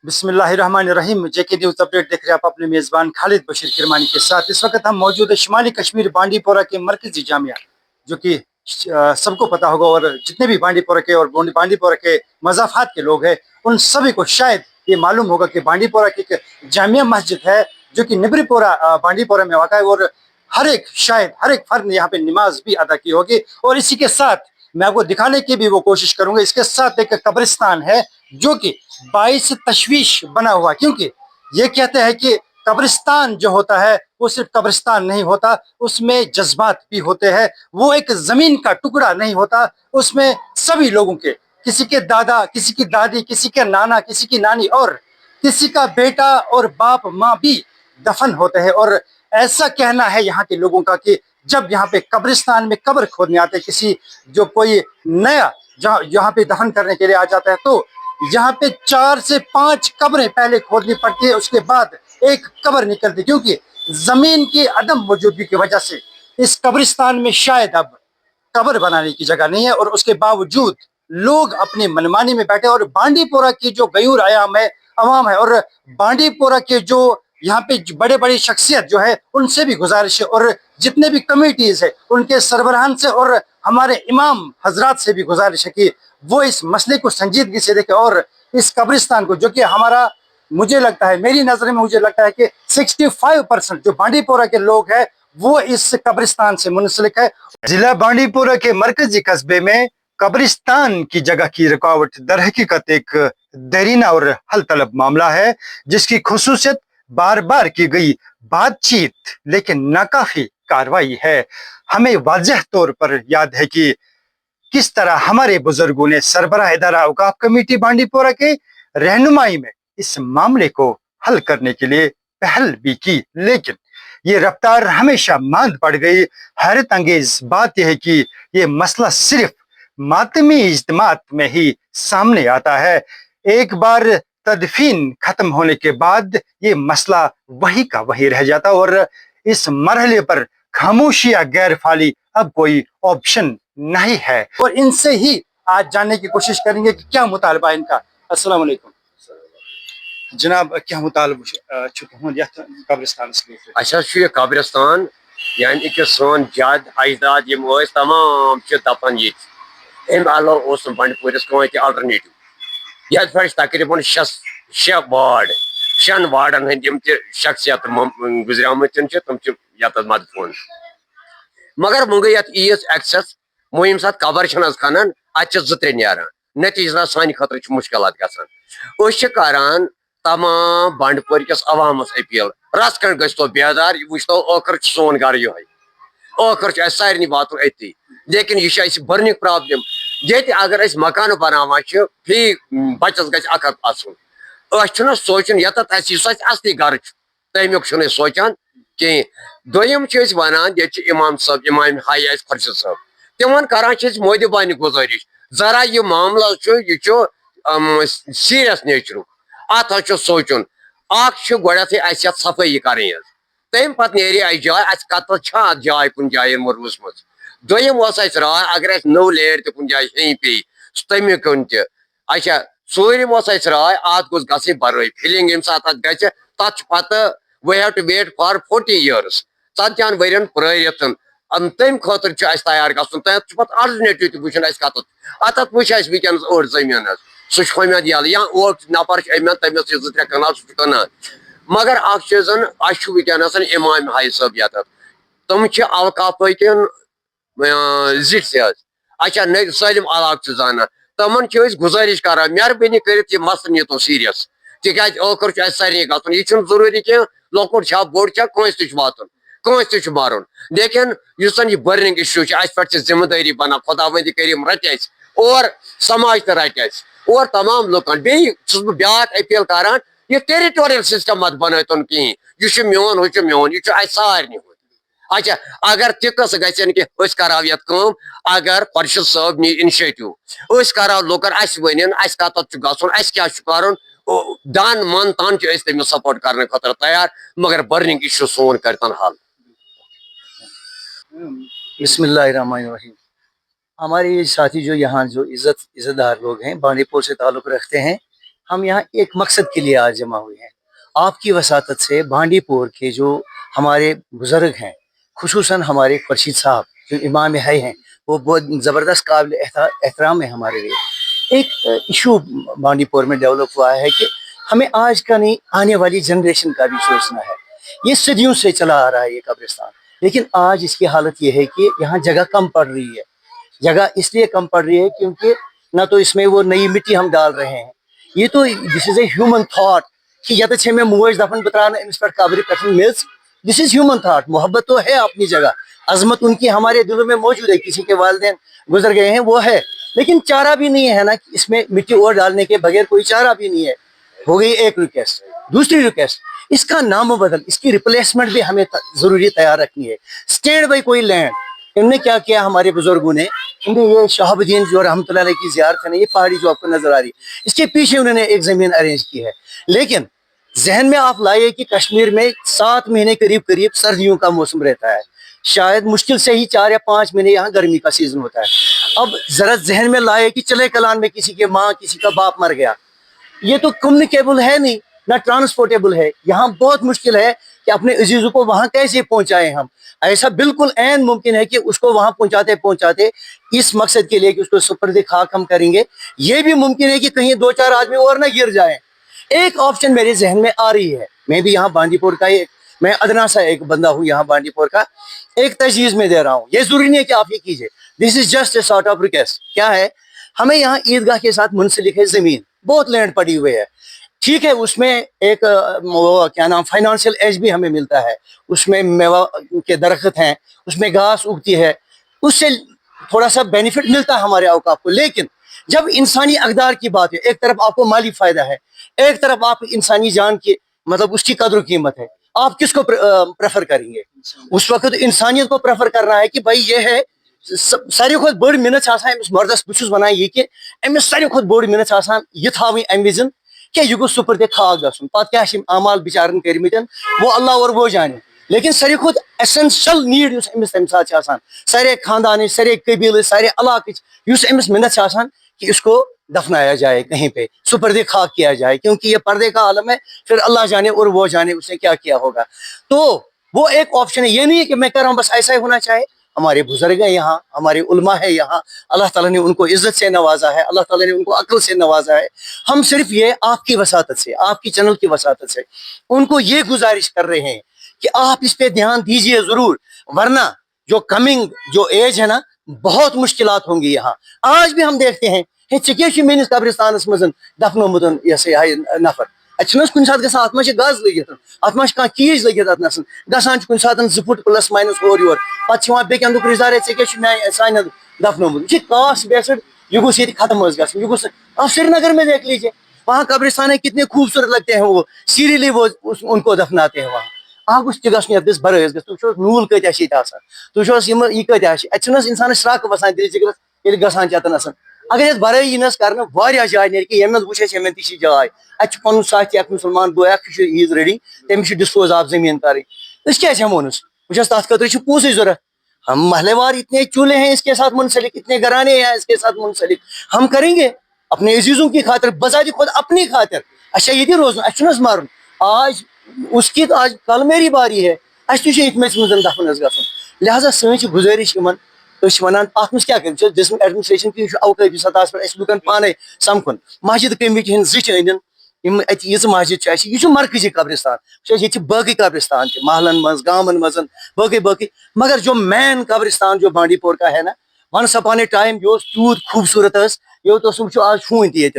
बिस्मिल्लाहिर्रहमानिर्रहीम। जेके news update देख रहे हैं आप अपने मेज़बान खालिद बशीर किरमानी के साथ। इस वक्त हम मौजूद है शिमाली कश्मीर बांडीपोरा के मरकजी जामिया, जो कि सबको पता होगा, और जितने भी बांडीपोरा के और बांडीपोरा के मज़ाफ़ात के लोग हैं उन सभी को शायद ये मालूम होगा कि बांडीपोरा की एक जामिया मस्जिद है जो कि निबरीपोरा बांडीपोरा में वाक़ा है, और हर एक फर्द ने यहाँ पे नमाज भी अदा की होगी। और इसी के साथ मैं आपको दिखाने की भी वो कोशिश करूंगा, इसके साथ एक कब्रिस्तान है जो कि बाईस तशवीश बना हुआ, क्योंकि ये कहते हैं कि कब्रिस्तान जो होता है वो सिर्फ कब्रिस्तान नहीं होता, उसमें जज्बात भी होते हैं। वो एक जमीन का टुकड़ा नहीं होता, उसमें सभी लोगों के, किसी के दादा, किसी की दादी, किसी के नाना, किसी की नानी और किसी का बेटा और बाप माँ भी दफन होते हैं। और ऐसा कहना है यहाँ के लोगों का कि जब यहाँ पे कब्रिस्तान में कब्र खोदने आते हैं, किसी जो कोई नया जहाँ यहाँ पे दफन करने के लिए आ जाता है, तो यहाँ पे 4 से 5 कब्रें पहले खोदनी पड़ती है, उसके बाद एक कब्र निकलती, क्योंकि जमीन की अदम मौजूदगी की वजह से इस कब्रिस्तान में शायद अब कब्र बनाने की जगह नहीं है। और उसके बावजूद लोग अपनी मनमानी में बैठे। और बांडीपोरा की जो गयूर आयाम है, अवाम है, और बांडीपोरा के जो यहाँ पे बड़े बड़ी शख्सियत जो है उनसे भी गुजारिश है, और जितने भी कमेटीज है उनके सरबराहान से और हमारे इमाम हजरात से भी गुजारिश है कि वो इस मसले को संजीदगी से देखें, और इस कब्रिस्तान को, जो कि हमारा, मुझे लगता है, मेरी नजर में मुझे लगता है कि 65% जो बांडीपोरा के लोग हैं वो इस कब्रिस्तान से मुंसलिक है। जिला बांडीपोरा के मरकजी कस्बे में कब्रिस्तान की जगह की रुकावट दर हकीकत एक देरीना और हल तलब मामला है, जिसकी खुसूसियत बार बार की गई बातचीत लेकिन नाकाफी कार्रवाई है। हमें वाज़ेह तौर पर याद है कि किस तरह हमारे बुजुर्गों ने सरबराह इदारा औकाफ कमेटी बांडीपोरा के रहनुमाई में इस मामले को हल करने के लिए पहल भी की, लेकिन ये रफ्तार हमेशा मांद पड़ गई। हैरत अंगेज बात यह है कि ये मसला सिर्फ मातमी इज्तिमात में ही सामने आता है। एक बार तदफीन खत्म होने के बाद ये मसला वही का वही रह जाता, और इस मरहले पर खामोशी या गैर फाली अब कोई ऑप्शन नहीं है। और इनसे ही आज जानने की कोशिश करेंगे कि क्या मुतालबा है इनका। अस्सलाम वालेकुम जनाब, क्या मुतालबा कब्रिस्तान ये कब्रिस्तान यानी कि सोन जद अजदाद तमाम दफन ये अलाव बंडपोरिस कह अल्टरनेटिव ये पे तकरीबन 6 वार्ड 6 वार्डन हंद शख्सियत गुजराम तम मदफून, मगर वो गई ईज एक्सेस वो ये सात कबर खनन अत 2-3 न्यान नतीजा सान खतर मुश्किल गरान तमाम बंडपोर किस अवामस अपील रस खंड गो बेदार वो ओखर सोन गर ये ओखर सारे वात अति, लेकिन यह बर्निंग प्रॉब्लम ये अगर मकान बनावान फी बचस गन सोचन ये असली गर तमुक सोचान कहें। दोम वन ये इमाम साहब इमाम हाई खुर्शीद साहब तिमन करान मोदबानी गुजारिश जरा यह मामला यह सीरियस नेचर अत सोचन गोथ सफाई कर तम पे जाए कत जाए कुन जाए रूस दोम राय अगर नौ लेर तुन जाए हें पे तमिक अच्छा सूरम राय अत गोस ग बरई फिलिंग ये सात गत we have to wait for 40 years 40 वरियन प्ररित तम खतर तैयार गन पे अल्टरनेटिव वो कत अत वो वनस ओर जमीन समियत यल या नफर अमियत तमिस 2-3 कनाल सह मगर चीजन वनस इमाम हाई साहब ये तम अवकाफ जिट अच्छा न सलम इलाक जाना तमन गुजारिश कर मेहरबानी कर मसल नीतो सीरियस तिक ओखर सारे गन यह जरूरी कह लकुट बोड़ कंस तस मारुन, लेकिन यह बर्निंग इशू पे जिम्मेदारी बना खुदावंदी करीम रट और समाज तो रट और तमाम लुकन ब्या अपील करान यह टेरिटोरियल सिस्टम मत बनतन कहें यह मोन हूँ मोन यह सारे अच्छा अगर तिकस गन कि करो ये अगर खुर्शीद साहब नी इनिशिएटिव करो लुकन वन कत गन क्या कर दान मन तान तमिस सपोर्ट करने खतर तैयार, मगर बर्निंग इशू सोन करतन हल। बिस्मिल्लाहिर्रहमानिर्रहीम। हमारे साथी जो यहाँ जो इज़्ज़तदार लोग हैं बांडीपोर से ताल्लुक़ रखते हैं, हम यहाँ एक मकसद के लिए आज जमा हुए हैं। आपकी वसातत से बांडीपुर के जो हमारे बुजुर्ग हैं, खुसूसन हमारे खुर्शीद साहब जो इमाम है हैं, वो बहुत ज़बरदस्त काबिल एहतराम है हमारे लिए। एक इशू बांडीपुर में डेवलप हुआ है कि हमें आज का नहीं, आने वाली जनरेशन का भी सोचना है। ये सदियों से चला आ रहा है ये कब्रिस्तान, लेकिन आज इसकी हालत ये है कि यहाँ जगह कम पड़ रही है। जगह इसलिए कम पड़ रही है क्योंकि ना तो इसमें वो नई मिट्टी हम डाल रहे हैं, ये तो this is a human thought कि या तो में मोज दफन बतराना इस पर काबरी पसंद mills, this is human thought. मोहब्बत तो है अपनी जगह, अजमत उनकी हमारे दिलों में मौजूद है, किसी के वालिदैन गुजर गए हैं वो है, लेकिन चारा भी नहीं है ना कि इसमें मिट्टी और डालने के बगैर कोई चारा भी नहीं है। हो गई एक रिक्वेस्ट। दूसरी रिक्वेस्ट, इसका नाम बदल, इसकी रिप्लेसमेंट भी हमें जरूरी तैयार रखनी है। स्टैंड बाई कोई लैंड, इनने क्या किया हमारे बुजुर्गों ने, इन्हें ये शहाबुद्दीन जो रहमतुल्लाह अलैह की ज़ियारत है ना, ये पहाड़ी जो आपको नजर आ रही है, इसके पीछे उन्होंने एक जमीन अरेंज की है। लेकिन जहन में आप लाइए कि कश्मीर में 7 महीने करीब करीब सर्दियों का मौसम रहता है, शायद मुश्किल से ही 4 या 5 महीने यहाँ गर्मी का सीजन होता है। अब जरा जहन में लाए कि चले कलान में किसी के माँ किसी का बाप मर गया, ये तो कम्युनिकेबल है नहीं, ना ट्रांसपोर्टेबल है। यहाँ बहुत मुश्किल है कि अपने अजीजों को वहाँ कैसे पहुँचाएं हम। ऐसा बिल्कुल ऐन मुमकिन है कि उसको वहाँ पहुँचाते पहुँचाते इस मकसद के लिए कि उसको सुपर्द खाक हम करेंगे, ये भी मुमकिन है कि कहीं 2-4 आदमी और ना गिर जाएं। एक ऑप्शन मेरे जहन में आ रही है, मैं भी यहाँ बांडीपुर का मैं अदना सा एक बंदा हूँ यहाँ बांडीपुर का, एक तजवीज़ में दे रहा हूँ। ये जरूरी नहीं है कि आप ये कीजिए, this is just a sort of request. क्या है, हमें यहाँ ईदगाह के साथ मुंसलिक है ज़मीन, बहुत लैंड पड़ी हुई है, ठीक है, उसमें एक वो क्या नाम फाइनेंशियल एज भी हमें मिलता है, उसमें मेवा के दरख्त हैं, उसमें घास उगती है, उससे थोड़ा सा बेनिफिट मिलता है हमारे औकाफ को। लेकिन जब इंसानी अकदार की बात है, एक तरफ आपको माली फायदा है, एक तरफ आप इंसानी जान की मतलब उसकी कदर कीमत है, आप किसको प्रेफर करेंगे? उस वक्त इंसानियत को प्रेफर करना है कि भाई ये है सारी खुद बड़ मिनत मर्दस बुस वनान ये कि अमिस सारी खुद बड़ मिनत यह थी अम विजन कि यह गो सुपुर्द खाक गन, पे क्या अमाल बिचारन कर्मत वो अल्लाह और वो जाने। लेकिन सारी खुद एसेंशियल नीड अमिस तम साथ सारे खानदान सारे कबील सारे इलाक अमिस मिनत कि इसको दफनाया जाए, कहीं पे सुपर्द खाक किया जाए, क्योंकि ये पर्दे का आलम है, फिर अल्लाह जाने और वो जाने उसने क्या किया होगा। तो वो एक ऑप्शन है, ये नहीं है कि मैं कह रहा हूँ बस ऐसा ही होना चाहिए। हमारे बुजुर्ग हैं यहाँ, हमारे उलमा है यहाँ, अल्लाह ताला ने उनको इज्जत से नवाजा है, अल्लाह ताला ने उनको अक्ल से नवाजा है। हम सिर्फ ये आपकी वसातत से, आपकी चैनल की वसातत से उनको ये गुजारिश कर रहे हैं कि आप इस पे ध्यान दीजिए जरूर, वरना जो कमिंग जो एज है ना, बहुत मुश्किलात होंगी यहाँ। आज भी हम देखते हैं मेस कब्रिस्तान मज दफनोमुत नफर, अत कुछ सात गज गज लगित, अत चीज लगित, गसान कुछ सात 2 फुट प्लस माइनस और योर, पे बे अंदुक रिजार सान दफनोमुत, यह कास्ट बेस्ड, यह गोस ये खत्म यह गोस। आप श्रीनगर में देख लीजिए, वहाँ कब्रिस्तान कितने खूबसूरत लगते हैं, वो सीरियली वो उनको दफनाते हैं वहाँ। आप गस बरस गो नूल कत तुम यह कत अत इंसान श्राक वसान दिल जिगर गसान अतन अगर ये बरई नस कर जाए ने कि यम वो यम ती जाए, अन साथी मुसलमान बो ईज रेडी, तमिस डिस्पोज ऑफ जमीन कर क्या हमोनस वस तथ खतर पोसे जरूरत। हम महलेवार इतने चूल्हे हैं इसके साथ मुंसलिक, इतने घराने हैं इसके साथ मुंसलिक, हम करेंगे अपने अजीजों की खातिर, बजाय खुद अपनी खातिर। अच्छा ये रोजन अस मार आज उसकी, तो आज कल मेरी बारी है, अतमें दफन गन। लिहाजा सी गुजारिश वन अत क्या कर एडमिनिस्ट्रेशन की अवकाफी सतह पे लुकन पाने समखन, मस्जिद कमेटी हंद ज मस्जिद यह मरकजी कब्रिस्तान, ये बाकी कब्रिस्तान महलन मज गामन मज बाकी, मगर जो मेन कब्रिस्तान जो बांडीपुर का है ना, वंस अपॉन ए टाइम यह तूत खूबसूरत यो तो वो आज शून ये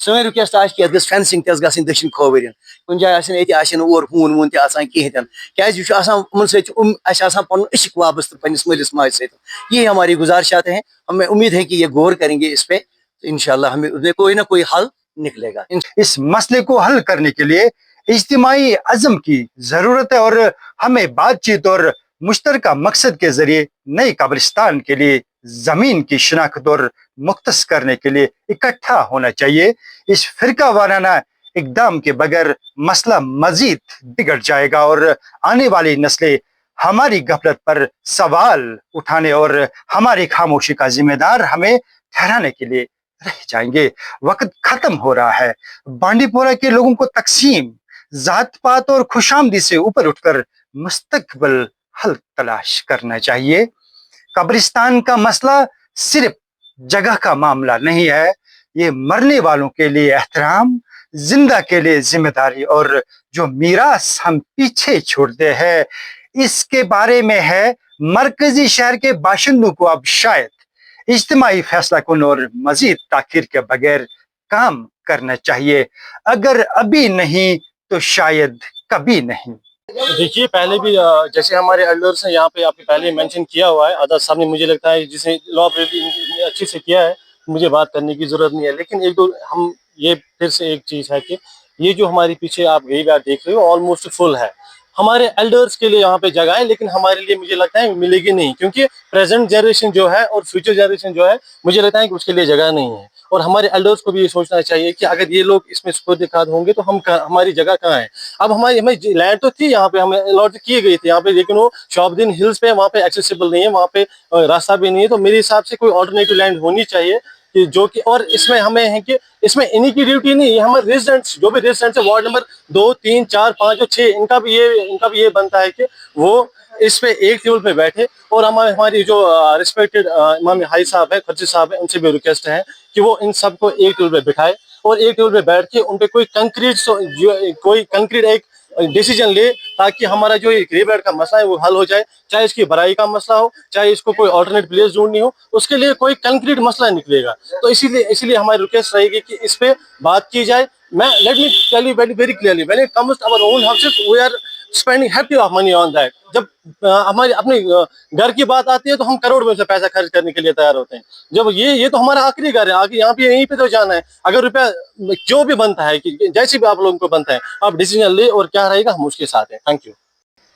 सी रिक्वेस्ट कि गई फेंसिंग गई दक्षिण खोवर कुछ जाए और हून वून कहें क्या पन इश्क वाबस्त पन्निस मलिस माज से। ये हमारी गुजारिशात हैं, हमें उम्मीद है कि ये गौर करेंगे इस पे, तो इंशाल्लाह हमें कोई ना कोई हल निकलेगा। इस मसले को हल करने के लिए इज्तिमाई अज़म की जरूरत है और हमें बातचीत और मुश्तरका मकसद के जरिए नए कब्रिस्तान के लिए जमीन की शिनाख्त और मुख्तस करने के लिए इकट्ठा होना चाहिए। इस फिरका वाराना इकदाम के बगैर मसला मजीद बिगड़ जाएगा और आने वाली नस्लें हमारी गफलत पर सवाल उठाने और हमारी खामोशी का जिम्मेदार हमें ठहराने के लिए रह जाएंगे। वक्त खत्म हो रहा है। बांडी पोरा के लोगों को तकसीम, जात पात और खुशामदी से ऊपर उठकर मुस्तकबिल हल तलाश करना चाहिए। कब्रिस्तान का मसला सिर्फ जगह का मामला नहीं है, ये मरने वालों के लिए एहतराम, जिंदा के लिए जिम्मेदारी और जो मीरास हम पीछे छोड़ते हैं इसके बारे में है। मरकजी शहर के बाशिंदों को अब शायद इज्तिमाई फैसला कुन और मजीद ताखीर के बगैर काम करना चाहिए। अगर अभी नहीं तो शायद कभी नहीं। देखिए, पहले भी जैसे हमारे एल्डर्स हैं यहाँ पे, आपने पहले मेंशन किया हुआ है, आजाद साहब ने, मुझे लगता है जिसे लॉ अच्छे से किया है, मुझे बात करने की जरूरत नहीं है। लेकिन एक दो हम ये फिर से एक चीज़ है कि ये जो हमारे पीछे आप ग्रेवयार्ड देख रहे हो ऑलमोस्ट फुल है। हमारे एल्डर्स के लिए यहाँ पे जगह है, लेकिन हमारे लिए मुझे लगता है मिलेगी नहीं, क्योंकि प्रेजेंट जनरेशन जो है और फ्यूचर जनरेशन जो है, मुझे लगता है कि उसके लिए जगह नहीं है। और हमारे एल्डर्स को भी ये सोचना चाहिए कि अगर ये लोग इसमें सुपुर्द-ए-खाक होंगे तो हमारी जगह कहाँ है। अब हमें लैंड तो थी यहाँ पे, हमें अलॉट की गई थी यहाँ पे, लेकिन वो शॉबदीन हिल्स पे, वहाँ पे एक्सेसिबल नहीं है, वहाँ पे रास्ता भी नहीं है। तो मेरे हिसाब से कोई ऑल्टरनेटिव लैंड होनी चाहिए कि जो कि, और इसमें हमें है कि इसमें इन्हीं की ड्यूटी नहीं है, हमारे रेजिडेंट्स जो भी रेजिडेंट्स है वार्ड नंबर 2, 3, 4, 5 और 6, इनका भी ये बनता है कि वो इस पे एक टेबल पे बैठे। और हमारी जो रिस्पेक्टेड इमाम हाई साहब है, खर्ची साहब है, उनसे भी रिक्वेस्ट है कि वो इन सबको एक टेबल पे बिठाए और एक टेबल पे बैठ के उन पे कोई कंक्रीट एक डिसीजन ले, ताकि हमारा जो ये ग्रेवयार्ड का मसला है वो हल हो जाए। चाहे इसकी भराई का मसला हो, चाहे इसको कोई ऑल्टरनेट प्लेस ढूंढनी हो, उसके लिए कोई कंक्रीट मसला निकलेगा। तो इसीलिए हमारी रिक्वेस्ट रहेगी कि इस पे बात की जाए। Let me tell you very clearly, when it comes to our own houses we are spending happy of money on that. जब हमारी अपने घर की बात आती है तो हम करोड़ में से पैसा खर्च करने के लिए तैयार होते हैं। जब ये तो हमारा आखिरी घर है, आगे यहाँ पे यहीं पे तो जाना है। अगर रुपया जो भी बनता है, कि जैसे भी आप लोगों को बनता है, आप डिसीजन ले और क्या रहेगा हम उसके साथ हैं। Thank you.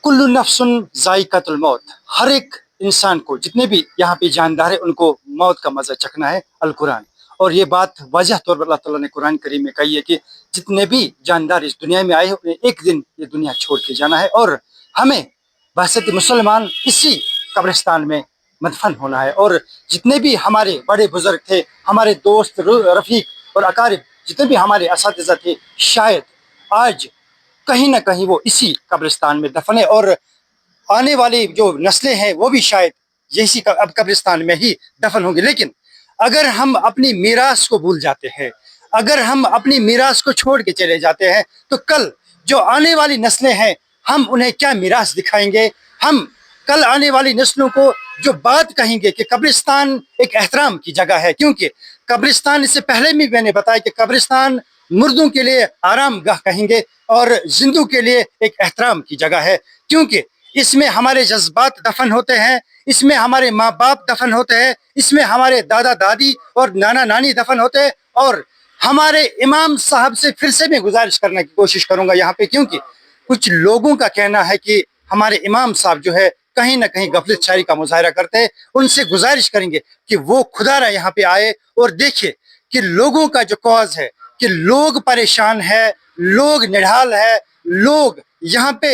कुल्लु नफ्सुन जायकातुल मौत, हर एक इंसान को, जितने भी यहाँ पे जानदार है, उनको मौत का मजा चखना है। अल कुरान, और ये बात वाज़ह तौर पर अल्लाह ताला ने कुरान करीम में कही है कि जितने भी जानदार इस दुनिया में आए हैं उन्हें एक दिन ये दुनिया छोड़ के जाना है और हमें बहसत मुसलमान इसी कब्रिस्तान में मदफन होना है। और जितने भी हमारे बड़े बुजुर्ग थे, हमारे दोस्त रफीक और अकारिब, जितने भी हमारे असातिज़ा थे, शायद आज कहीं ना कहीं वो इसी कब्रिस्तान में दफन है और आने वाली जो नस्लें हैं वो भी शायद यही अब कब्रिस्तान में ही दफन होंगे। लेकिन अगर हम अपनी मीरास को भूल जाते हैं, अगर हम अपनी मीरास को छोड़ के चले जाते हैं, तो कल जो आने वाली नस्लें हैं हम उन्हें क्या मीरास दिखाएंगे। हम कल आने वाली नस्लों को जो बात कहेंगे कि कब्रिस्तान एक एहतराम की जगह है, क्योंकि कब्रिस्तान, इससे पहले भी मैंने बताया कि कब्रिस्तान मुर्दों के लिए आराम गाह कहेंगे और जिंदों के लिए एक एहतराम की जगह है, क्योंकि इसमें हमारे जज्बात दफन होते हैं, इसमें हमारे माँ बाप दफन होते हैं, इसमें हमारे दादा दादी और नाना नानी दफन होते हैं। और हमारे इमाम साहब से फिर से मैं गुजारिश करने की कोशिश करूंगा यहाँ पे, क्योंकि कुछ लोगों का कहना है कि हमारे इमाम साहब जो है कहीं ना कहीं गफलत शारी का मुजाहरा करते हैं। उनसे गुजारिश करेंगे कि वो खुदारा यहाँ पे आए और देखे कि लोगों का जो कॉज है, कि लोग परेशान है, लोग निढाल है, लोग यहाँ पे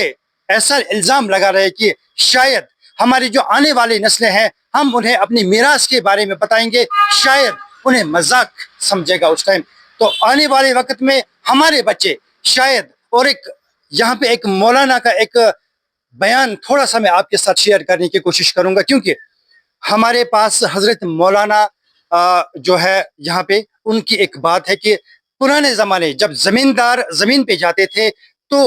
ऐसा इल्जाम लगा रहे कि शायद हमारी जो आने वाली नस्लें हैं हम उन्हें अपनी मीरास के बारे में बताएंगे, शायद उन्हें मजाक समझेगा उस टाइम। तो आने वाले वक्त में हमारे बच्चे शायद, और एक यहाँ पे एक मौलाना का एक बयान थोड़ा सा मैं आपके साथ शेयर करने की कोशिश करूंगा, क्योंकि हमारे पास हजरत मौलाना जो है यहाँ पे, उनकी एक बात है कि पुराने जमाने जब जमींदार जमीन पे जाते थे तो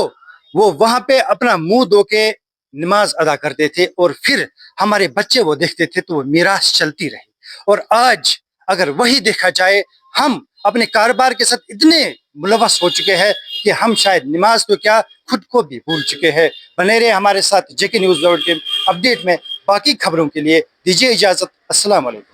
वो वहां पे अपना मुंह धो के नमाज अदा करते थे और फिर हमारे बच्चे वो देखते थे तो वो मीरास चलती रही। और आज अगर वही देखा जाए, हम अपने कारोबार के साथ इतने मुलवस हो चुके हैं कि हम शायद नमाज तो क्या खुद को भी भूल चुके हैं। बने रहे हमारे साथ JK News अपडेट में। बाकी खबरों के लिए दीजिए इजाजत। अस्सलाम वालेकुम।